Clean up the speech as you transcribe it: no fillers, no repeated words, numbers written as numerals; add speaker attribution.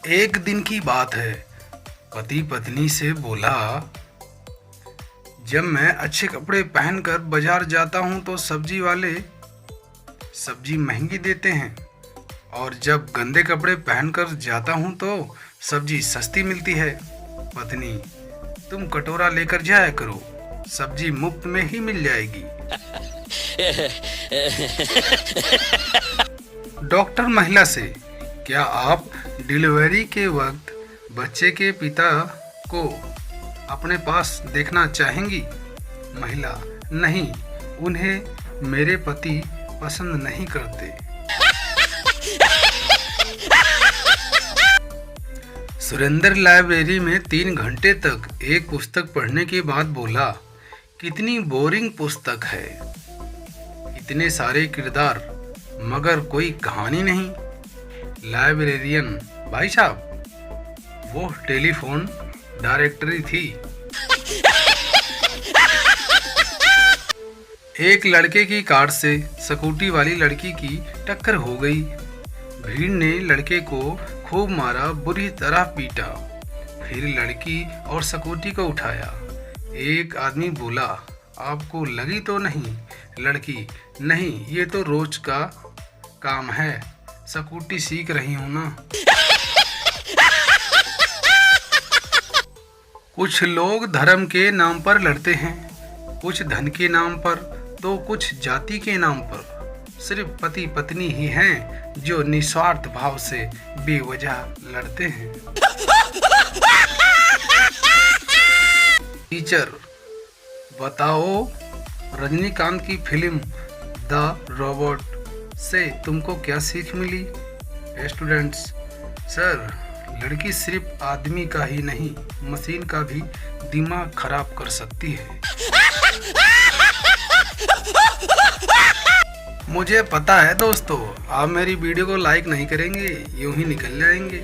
Speaker 1: एक दिन की बात है। पति पत्नी से बोला, जब मैं अच्छे कपड़े पहनकर बाजार जाता हूँ तो सब्जी वाले सब्जी महंगी देते हैं, और जब गंदे कपड़े पहनकर जाता हूँ तो सब्जी सस्ती मिलती है। पत्नी, तुम कटोरा लेकर जाया करो, सब्जी मुफ्त में ही मिल जाएगी। डॉक्टर महिला से, क्या आप डिलीवरी के वक्त बच्चे के पिता को अपने पास देखना चाहेंगी? महिला, नहीं, उन्हें मेरे पति पसंद नहीं करते। सुरेंद्र लाइब्रेरी में 3 घंटे तक एक पुस्तक पढ़ने के बाद बोला, कितनी बोरिंग पुस्तक है, इतने सारे किरदार मगर कोई कहानी नहीं। लाइब्रेरियन, भाई साहब, वो टेलीफोन डायरेक्टरी थी। एक लड़के की कार से स्कूटी वाली लड़की की टक्कर हो गई। भीड़ ने लड़के को खूब मारा, बुरी तरह पीटा, फिर लड़की और स्कूटी को उठाया। एक आदमी बोला, आपको लगी तो नहीं? लड़की, नहीं, ये तो रोज का काम है, स्कूटी सीख रही हूँ ना। कुछ लोग धर्म के नाम पर लड़ते हैं, कुछ धन के नाम पर, तो कुछ जाति के नाम पर। सिर्फ पति पत्नी ही हैं जो निस्वार्थ भाव से बेवजह लड़ते हैं। टीचर, बताओ, रजनीकांत की फिल्म द रोबोट से तुमको क्या सीख मिली? स्टूडेंट्स, सर, लड़की सिर्फ आदमी का ही नहीं, मशीन का भी दिमाग खराब कर सकती है। मुझे पता है दोस्तों, आप मेरी वीडियो को लाइक नहीं करेंगे, यूं ही निकल जाएंगे।